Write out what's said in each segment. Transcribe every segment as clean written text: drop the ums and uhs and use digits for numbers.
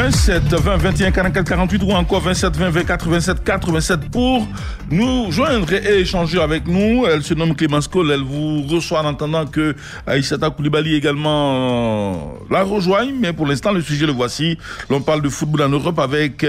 27 20 21 44 48 ou encore 27 20 20 87 87 pour nous joindre et échanger avec nous. Elle se nomme Clémence Cole. Elle vous reçoit en attendant que Aïssata Koulibaly également la rejoigne. Mais pour l'instant, le sujet le voici. L'on parle de football en Europe avec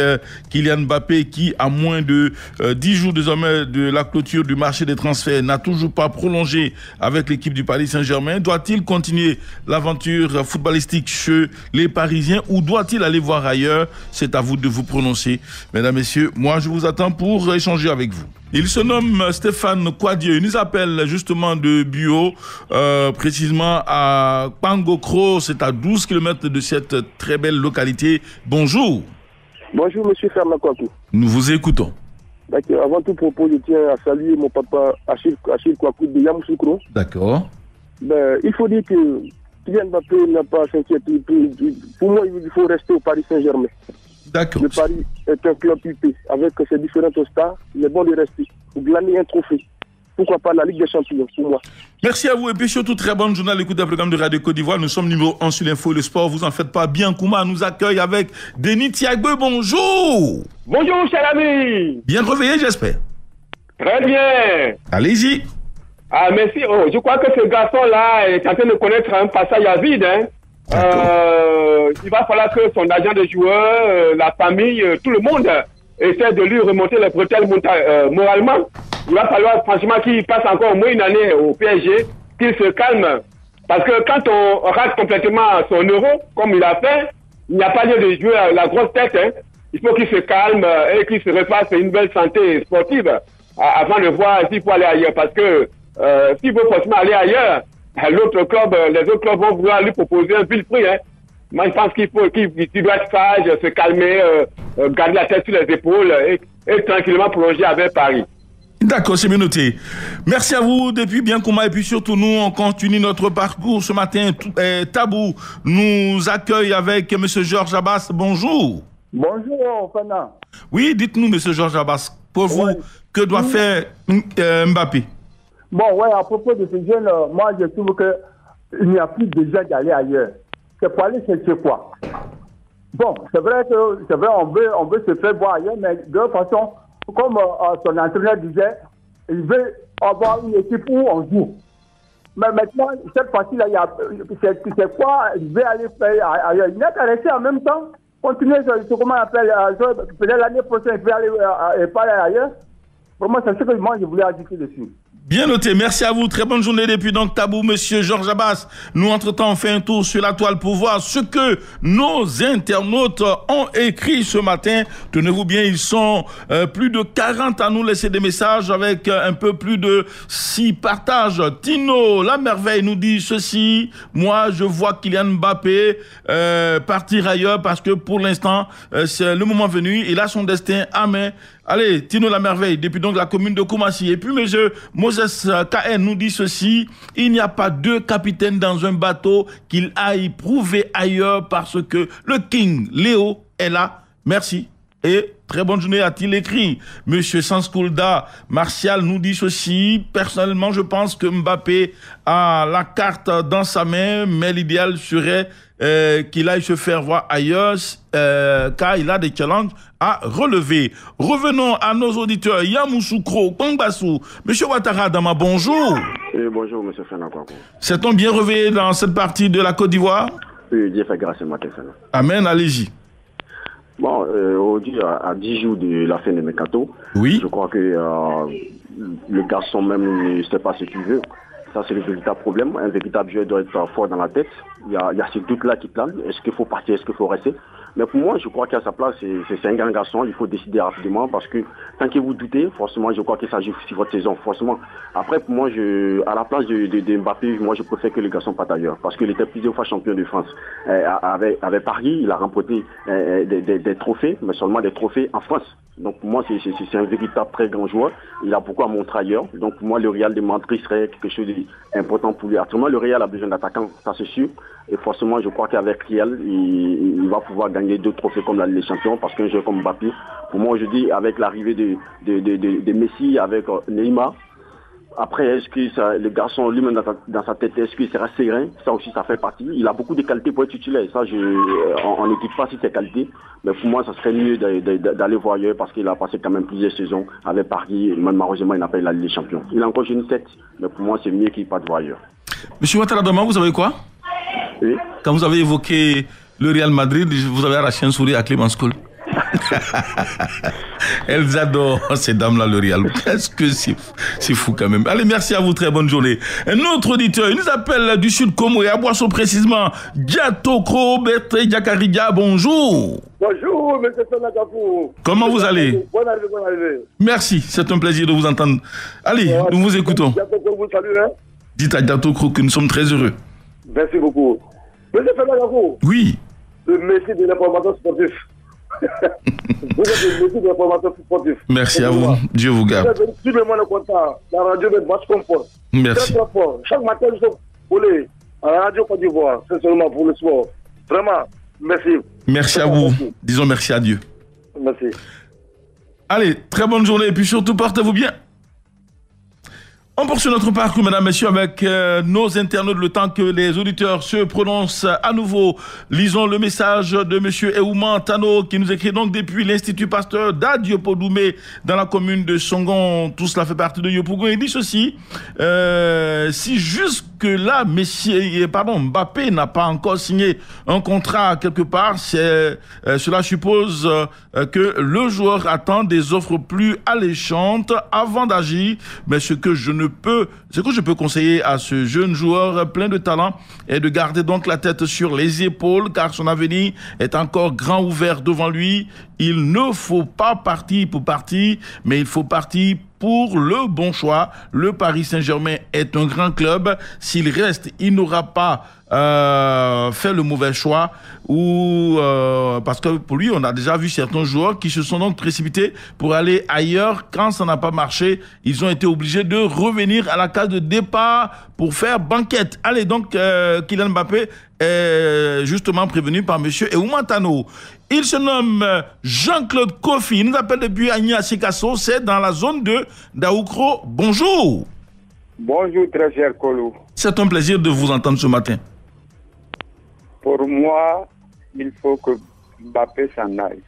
Kylian Mbappé qui, à moins de 10 jours désormais de la clôture du marché des transferts, n'a toujours pas prolongé avec l'équipe du Paris Saint-Germain. Doit-il continuer l'aventure footballistique chez les Parisiens ou doit-il aller voir ailleurs? C'est à vous de vous prononcer. Mesdames, Messieurs, moi je vous attends pour échanger avec vous. Il se nomme Stéphane Quadieux. Il nous appelle justement de Buo, précisément à Pangokro. C'est à 12 km de cette très belle localité. Bonjour. Bonjour, monsieur Fernand Kwaku. Nous vous écoutons. D'accord. Avant tout propos, je tiens à saluer mon papa Achille Kwaku de Yamoussoukro. D'accord. Il faut dire que Kylian Mbappé n'a pas à s'inquiéter. Pour moi, il faut rester au Paris Saint-Germain. D'accord. Le Paris est un club huppé avec ses différentes stars. Il est bon de rester. Pour glaner un trophée. Pourquoi pas la Ligue des Champions, pour moi. Merci à vous et puis surtout très bonne journée à l'écoute d'un programme de Radio Côte d'Ivoire. Nous sommes numéro 1 sur l'info et le sport. Vous en faites pas. Bien Kouma nous accueille avec Denis Tiagbe. Bonjour. Bonjour, cher ami. Bien réveillé, j'espère. Très bien. Allez-y. Ah, merci. Oh, je crois que ce garçon-là est en train de connaître un passage à vide. Hein. Il va falloir que son agent de joueur, la famille, tout le monde essaie de lui remonter les bretelles moralement. Il va falloir franchement qu'il passe encore au moins une année au PSG, qu'il se calme. Parce que quand on rate complètement son euro, comme il a fait, il n'y a pas lieu de jouer à la grosse tête. Hein. Il faut qu'il se calme et qu'il se refasse une belle santé sportive avant de voir s'il faut aller ailleurs. Parce que s'il veut forcément aller ailleurs, les autres clubs vont vouloir lui proposer un vil prix. Hein. Moi, je pense qu'il doit être sage, se calmer, garder la tête sur les épaules et tranquillement prolonger avec Paris. D'accord, c'est bien noté. Merci à vous depuis Biancouma et puis surtout nous, on continue notre parcours ce matin. Tabou nous accueille avec M. Georges Abbas. Bonjour. Bonjour, Fana. Oui, dites-nous, M. Georges Abbas, pour vous, que doit faire Mbappé? Bon, ouais, à propos de ce jeune, moi je trouve qu'il n'y a plus besoin d'aller ailleurs. C'est pour aller chercher quoi? Bon, c'est vrai, on veut se faire voir ailleurs, mais de toute façon, comme son entraîneur disait, il veut avoir une équipe où on joue. Mais maintenant, cette fois-ci-là, c'est quoi? Il veut aller faire ailleurs. Il n'a qu'à rester en même temps, continuer comment on appelle, peut-être l'année prochaine, il veut aller pas ailleurs. Pour moi, c'est ce que moi je voulais ajouter dessus. Bien noté, merci à vous, très bonne journée depuis donc Tabou, monsieur Georges Abbas. Nous entre-temps on fait un tour sur la toile pour voir ce que nos internautes ont écrit ce matin. Tenez-vous bien, ils sont plus de 40 à nous laisser des messages avec un peu plus de 6 partages. Tino, la merveille, nous dit ceci: moi je vois Kylian Mbappé partir ailleurs parce que pour l'instant c'est le moment venu, il a son destin à main. Allez, Tino la merveille, depuis donc la commune de Koumassi. Et puis, monsieur Moses KN nous dit ceci: il n'y a pas deux capitaines dans un bateau, qu'il aille prouver ailleurs parce que le King Léo est là. Merci. Et très bonne journée, a-t-il écrit. Monsieur Sanscoulda Martial nous dit ceci: personnellement, je pense que Mbappé a la carte dans sa main, mais l'idéal serait qu'il aille se faire voir ailleurs, car il a des challenges à relever. Revenons à nos auditeurs. Yamoussoukro, Pangbassou, Monsieur Ouattara Dama, bonjour. Oui, bonjour, monsieur Fernand Kwaku. S'est-on bien réveillé dans cette partie de la Côte d'Ivoire? Oui, Dieu fait grâce ce matin, Fernand. Amen, allez-y. Bon, aujourd'hui, à 10 jours de la fin de Mercato, oui. Je crois que le garçon même ne sait pas ce qu'il veut. Ça, c'est le véritable problème. Un véritable joueur doit être fort dans la tête. Il y a ce doute-là qui plane. Est-ce qu'il faut partir? Est-ce qu'il faut rester? Mais pour moi, je crois qu'à sa place, c'est un grand garçon. Il faut décider rapidement parce que tant que vous doutez, forcément, je crois que ça joue sur votre saison. Forcément. Après, pour moi, à la place de Mbappé, moi, je préfère que le garçon parte ailleurs parce qu'il était plusieurs fois champion de France. Avec Paris, il a remporté des trophées, mais seulement des trophées en France. Donc pour moi, c'est un véritable très grand joueur. Il a beaucoup à montrer ailleurs. Donc pour moi, le Real de Madrid serait quelque chose d'important pour lui. Actuellement, le Real a besoin d'attaquants, ça c'est sûr. Et forcément, je crois qu'avec Real, il va pouvoir gagner 2 trophées comme la Ligue des Champions. Parce qu'un joueur comme Mbappé, pour moi, je dis, avec l'arrivée de Messi, avec Neymar, Après, est-ce que le garçon lui-même dans sa tête, est-ce qu'il sera serein? Ça aussi, ça fait partie. Il a beaucoup de qualités pour être titulaire. Ça, on n'écoute pas si ses qualités. Mais pour moi, ça serait mieux d'aller voir ailleurs parce qu'il a passé quand même plusieurs saisons avec Paris. Malheureusement, il n'a pas eu la Ligue des Champions. Il a encore une tête, mais pour moi, c'est mieux qu'il parte voir ailleurs. Monsieur Ouattara Doma, vous savez quoi? Oui. Quand vous avez évoqué le Real Madrid, vous avez arraché un sourire à Clémence Cole. Elles adorent ces dames-là, le Real. Qu'est-ce que c'est fou quand même. Allez, merci à vous, très bonne journée. Un autre auditeur, il nous appelle du Sud Como et à Boisson précisément. Diatokro Bertré Diakaridia, bonjour. Bonjour, M. Sonakafou. Comment vous allez? Bonne arrivée. Merci, c'est un plaisir de vous entendre. Allez, nous vous écoutons. Diatokro vous salue, hein? Dites à Diatokro que nous sommes très heureux. Merci beaucoup. M. Sonakafou. Oui. Le Messie de l'information sportive. Vous êtes le Messie de l'information sportive. Merci à vous. Dieu vous garde. Tout le monde est content. La radio met match confort. Merci. Très, très fort. Chaque matin, nous sommes volés à la radio Côte d'Ivoire. C'est seulement pour le sport. Vraiment, merci. Merci à vous. Disons merci à Dieu. Merci. Allez, très bonne journée et puis surtout, portez-vous bien. On poursuit notre parcours, mesdames, messieurs, avec nos internautes, le temps que les auditeurs se prononcent à nouveau. Lisons le message de monsieur Eouman Tano, qui nous écrit donc depuis l'Institut Pasteur d'Adiopodoumé, dans la commune de Songon. Tout cela fait partie de Yopougon. Il dit ceci, si jusque-là, Mbappé n'a pas encore signé un contrat quelque part, cela suppose que le joueur attend des offres plus alléchantes avant d'agir, mais ce que je peux conseiller à ce jeune joueur plein de talent est de garder donc la tête sur les épaules car son avenir est encore grand ouvert devant lui. Il ne faut pas partir pour partir, mais il faut partir pour le bon choix. Le Paris Saint-Germain est un grand club. S'il reste, il n'aura pas fait le mauvais choix parce que pour lui, on a déjà vu certains joueurs qui se sont donc précipités pour aller ailleurs. Quand ça n'a pas marché, ils ont été obligés de revenir à la case de départ pour faire banquette. Allez, donc, Kylian Mbappé est justement prévenu par monsieur Eouman Tano. Il se nomme Jean-Claude Kofi. Il nous appelle depuis Agna Sikasso. C'est dans la zone de Daoukro. Bonjour. Bonjour, très cher Kolou. C'est un plaisir de vous entendre ce matin. Pour moi, il faut que Mbappé s'en aille.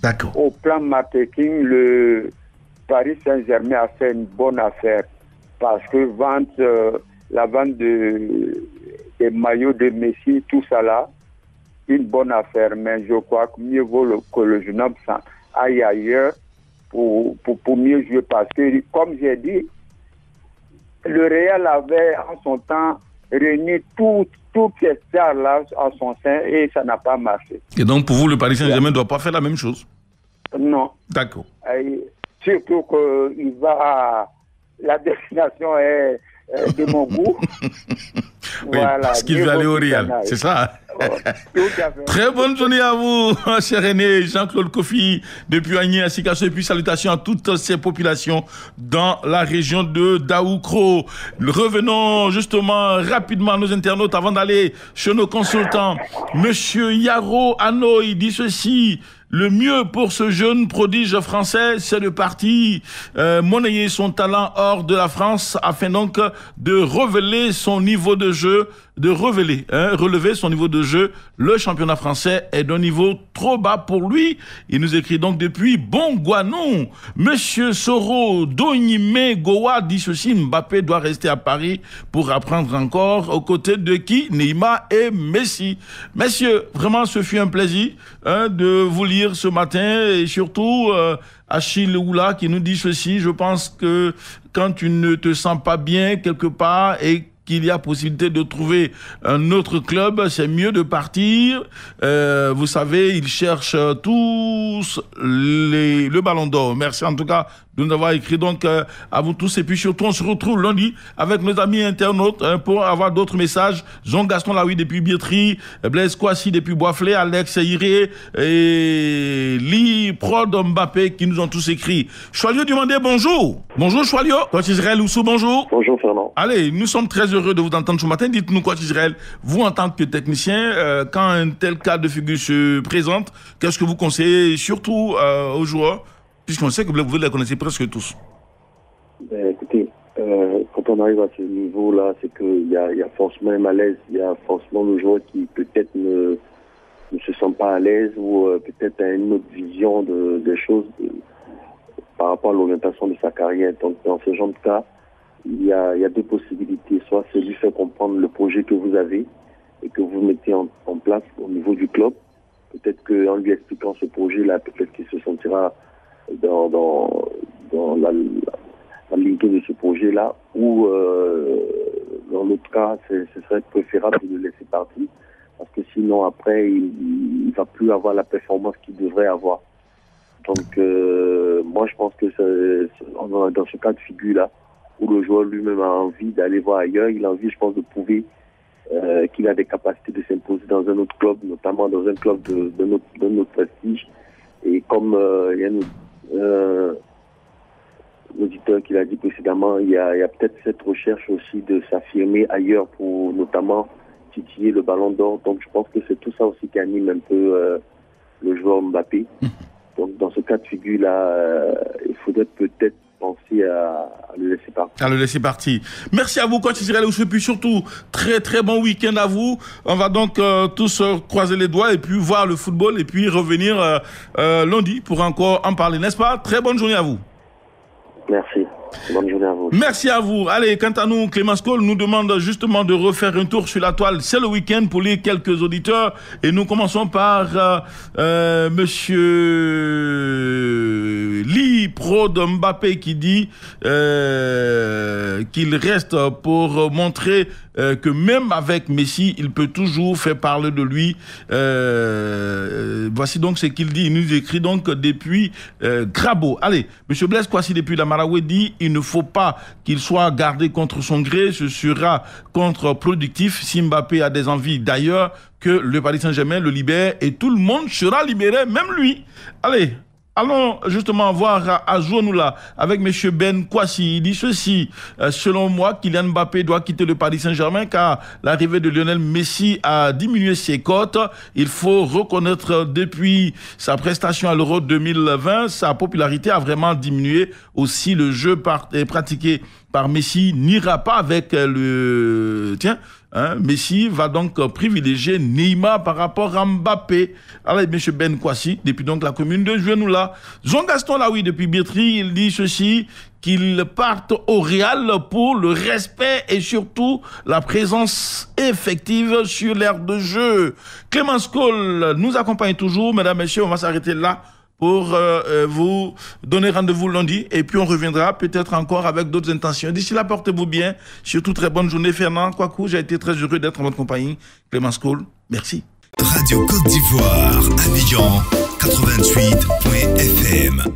D'accord. Au plan marketing, le Paris Saint-Germain a fait une bonne affaire parce que la vente des maillots de Messi, tout ça là, une bonne affaire. Mais je crois que mieux vaut que le jeune homme aille ailleurs pour mieux jouer parce que, comme j'ai dit, le Real avait en son temps réuni toutes ces stars-là à son sein et ça n'a pas marché. Et donc pour vous, le Paris Saint-Germain ne doit pas faire la même chose? Non. D'accord. Surtout que la destination est de mon goût. Oui, voilà, parce qu'il veut aller au Real, c'est ça? Très bonne journée à vous, cher aîné Jean-Claude Kofi, depuis Agné à Sikasso, et puis salutations à toutes ces populations dans la région de Daoukro. Revenons justement rapidement à nos internautes avant d'aller chez nos consultants. Monsieur Yaro Ano, il dit ceci: le mieux pour ce jeune prodige français, c'est de partir monnayer son talent hors de la France afin donc de relever son niveau de jeu, relever son niveau de jeu. Le championnat français est d'un niveau trop bas pour lui. Il nous écrit donc depuis Bongouanon. Monsieur Soro Donyime Gowa dit ceci: Mbappé doit rester à Paris pour apprendre encore aux côtés de qui? Neymar et Messi. Messieurs, vraiment ce fut un plaisir de vous lire ce matin et surtout Achille Oula qui nous dit ceci: je pense que quand tu ne te sens pas bien quelque part et qu'il y a possibilité de trouver un autre club, c'est mieux de partir. Vous savez, ils cherchent tous le ballon d'or. Merci en tout cas de nous avoir écrit donc à vous tous. Et puis surtout, on se retrouve lundi avec nos amis internautes pour avoir d'autres messages. Jean Gaston Laoui depuis Bietri, Blaise Kouassi depuis Boisflé, Alex Iré et Li Prod Mbappé qui nous ont tous écrit. Choilio Dumandé, bonjour. Bonjour Choilio. Coach Israël Oussou, bonjour. Bonjour Fernand. Allez, nous sommes très heureux de vous entendre ce matin. Dites-nous, Coach Israël, vous en tant que technicien, quand un tel cas de figure se présente, qu'est-ce que vous conseillez surtout aux joueurs, puisqu'on sait que vous les connaissez presque tous? Écoutez, il faut arrive à ce niveau-là, c'est qu'il y a forcément un malaise, il y a forcément le joueur qui peut-être ne se sent pas à l'aise ou peut-être a une autre vision des choses par rapport à l'orientation de sa carrière. Donc dans ce genre de cas, il y a deux possibilités. Soit c'est lui faire comprendre le projet que vous avez et que vous mettez en place au niveau du club. Peut-être qu'en lui expliquant ce projet-là, peut-être qu'il se sentira dans la lignée de ce projet-là, ou dans l'autre cas, ce serait préférable de le laisser partir, parce que sinon après, il ne va plus avoir la performance qu'il devrait avoir. Donc moi je pense que dans ce cas de figure-là, où le joueur lui-même a envie d'aller voir ailleurs, il a envie, je pense, de prouver qu'il a des capacités de s'imposer dans un autre club, notamment dans un club de notre prestige. Et comme il y a l'auditeur qui l'a dit précédemment, il y a peut-être cette recherche aussi de s'affirmer ailleurs pour notamment titiller le ballon d'or. Donc je pense que c'est tout ça aussi qui anime un peu le joueur Mbappé. Donc dans ce cas de figure-là, il faudrait peut-être penser à le laisser partir. À le laisser partir. Merci à vous, coach Israël Oussou, et puis surtout, très très bon week-end à vous. On va donc tous croiser les doigts et puis voir le football et puis revenir lundi pour encore en parler, n'est-ce pas? Très bonne journée à vous. Merci. Bonne journée à vous. Merci à vous. Allez, quant à nous, Clémence Cole nous demande justement de refaire un tour sur la toile. C'est le week-end pour les quelques auditeurs. Et nous commençons par Monsieur Lee Pro de Mbappé qui dit qu'il reste pour montrer que même avec Messi, il peut toujours faire parler de lui. Voici donc ce qu'il dit. Il nous écrit donc depuis Grabo. Allez, Monsieur Blaise Kwasi depuis la Maraoué dit il ne faut pas qu'il soit gardé contre son gré. Ce sera contre-productif si Mbappé a des envies d'ailleurs que le Paris Saint-Germain le libère et tout le monde sera libéré, même lui. Allez. Allons justement voir à Jouanoula avec M. Ben Kwasi. Il dit ceci, selon moi, Kylian Mbappé doit quitter le Paris Saint-Germain car l'arrivée de Lionel Messi a diminué ses cotes. Il faut reconnaître depuis sa prestation à l'Euro 2020, sa popularité a vraiment diminué. Aussi, le jeu pratiqué par Messi n'ira pas avec le... Messi va donc privilégier Neymar par rapport à Mbappé. Allez, M. Ben Kwasi, depuis donc la commune de Jouanoula. Jean Gaston Laoui, depuis Birtri, il dit ceci, qu'il parte au Real pour le respect et surtout la présence effective sur l'aire de jeu. Clémence Cole nous accompagne toujours. Mesdames, Messieurs, on va s'arrêter là pour vous donner rendez-vous lundi et puis on reviendra peut-être encore avec d'autres intentions. D'ici là, portez-vous bien. Surtout, très bonne journée. Fernand Kouakou, j'ai été très heureux d'être en votre compagnie. Clémence Cole, merci. Radio Côte d'Ivoire, Abidjan, 88.fm.